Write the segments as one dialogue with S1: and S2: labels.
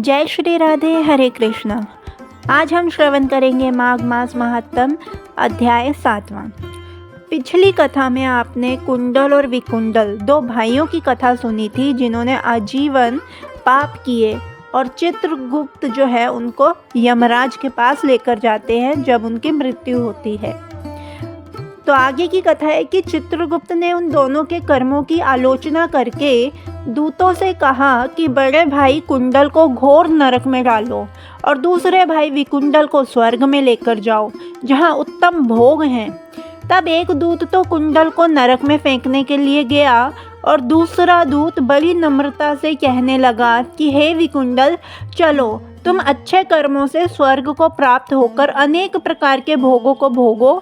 S1: जय श्री राधे, हरे कृष्णा। आज हम श्रवण करेंगे माघ मास महात्म अध्याय 7वां। पिछली कथा में आपने कुंडल और विकुंडल दो भाइयों की कथा सुनी थी जिन्होंने आजीवन पाप किए और चित्रगुप्त जो है उनको यमराज के पास लेकर जाते हैं जब उनकी मृत्यु होती है। तो आगे की कथा है कि चित्रगुप्त ने उन दोनों के कर्मों की आलोचना करके दूतों से कहा कि बड़े भाई कुंडल को घोर नरक में डालो और दूसरे भाई विकुंडल को स्वर्ग में लेकर जाओ जहां उत्तम भोग हैं। तब एक दूत तो कुंडल को नरक में फेंकने के लिए गया और दूसरा दूत बड़ी नम्रता से कहने लगा कि हे विकुंडल, चलो तुम अच्छे कर्मों से स्वर्ग को प्राप्त होकर अनेक प्रकार के भोगों को भोगो।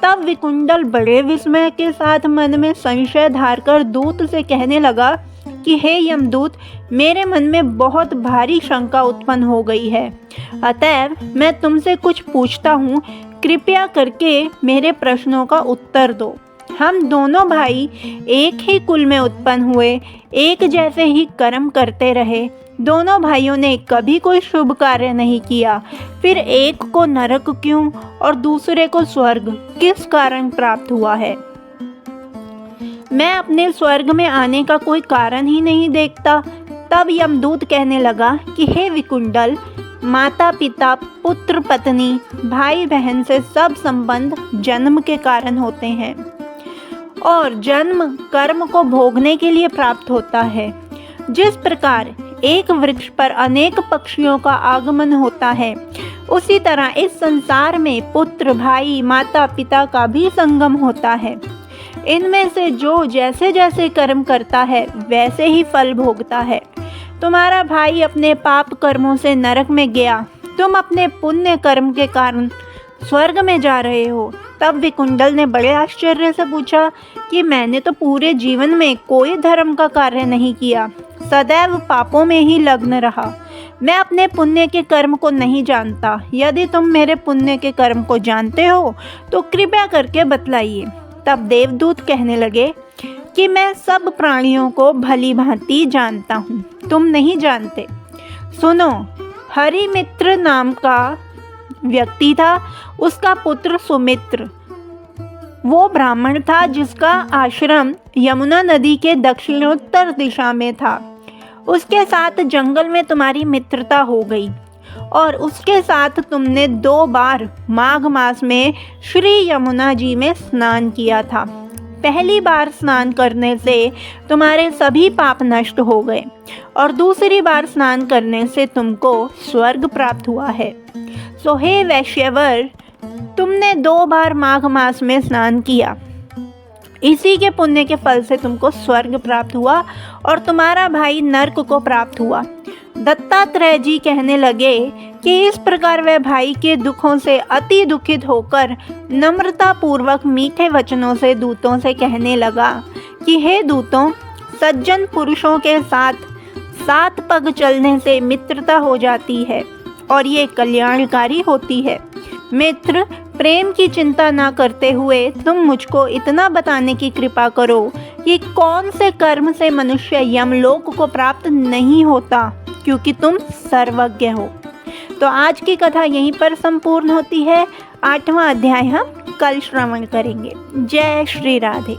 S1: तब विकुंडल बड़े विस्मय के साथ मन में संशय धारकर दूत से कहने लगा कि हे यमदूत, मेरे मन में बहुत भारी शंका उत्पन्न हो गई है, अतएव मैं तुमसे कुछ पूछता हूँ, कृपया करके मेरे प्रश्नों का उत्तर दो। हम दोनों भाई एक ही कुल में उत्पन्न हुए, एक जैसे ही कर्म करते रहे, दोनों भाइयों ने कभी कोई शुभ कार्य नहीं किया, फिर एक को नरक क्यों और दूसरे को स्वर्ग किस कारण प्राप्त हुआ है? मैं अपने स्वर्ग में आने का कोई कारण ही नहीं देखता। तब यमदूत कहने लगा कि हे विकुंडल, माता पिता, पुत्र पत्नी, भाई बहन से सब संबंध जन्म के कारण होते हैं और जन्म कर्म को भोगने के लिए प्राप्त होता है। जिस प्रकार एक वृक्ष पर अनेक पक्षियों का आगमन होता है, उसी तरह इस संसार में पुत्र, भाई, माता पिता का भी संगम होता है। इनमें से जो जैसे जैसे कर्म करता है वैसे ही फल भोगता है। तुम्हारा भाई अपने पाप कर्मों से नरक में गया, तुम अपने पुण्य कर्म के कारण स्वर्ग में जा रहे हो। तब विकुंडल ने बड़े आश्चर्य से पूछा कि मैंने तो पूरे जीवन में कोई धर्म का कार्य नहीं किया, सदैव पापों में ही लग्न रहा। मैं अपने पुण्य के कर्म को नहीं जानता। यदि तुम मेरे पुण्य के कर्म को जानते हो तो कृपया करके बतलाइए। तब देवदूत कहने लगे कि मैं सब प्राणियों को भली भांति जानता हूँ, तुम नहीं जानते। सुनो, हरिमित्र नाम का व्यक्ति था, उसका पुत्र सुमित्र वो ब्राह्मण था जिसका आश्रम यमुना नदी के दक्षिणोत्तर दिशा में था। उसके साथ जंगल में तुम्हारी मित्रता हो गई और उसके साथ तुमने 2 बार माघ मास में श्री यमुना जी में स्नान किया था। पहली बार स्नान करने से तुम्हारे सभी पाप नष्ट हो गए और दूसरी बार स्नान करने से तुमको स्वर्ग प्राप्त हुआ है। सो हे वैश्यवर, तुमने 2 बार माघ मास में स्नान किया, इसी के पुण्य के फल से तुमको स्वर्ग प्राप्त हुआ और तुम्हारा भाई नरक को प्राप्त हुआ। दत्तात्रेय जी कहने लगे कि इस प्रकार वह भाई के दुखों से अति दुखित होकर नम्रता पूर्वक मीठे वचनों से दूतों से कहने लगा कि हे दूतों, सज्जन पुरुषों के साथ 7 पग चलने से मित्रता हो जाती है और ये कल्याणकारी होती है। मित्र, प्रेम की चिंता न करते हुए तुम मुझको इतना बताने की कृपा करो कि कौन से कर्म से मनुष्य यमलोक को प्राप्त नहीं होता, क्योंकि तुम सर्वज्ञ हो। तो आज की कथा यहीं पर संपूर्ण होती है। 8वां अध्याय हम कल श्रवण करेंगे। जय श्री राधे।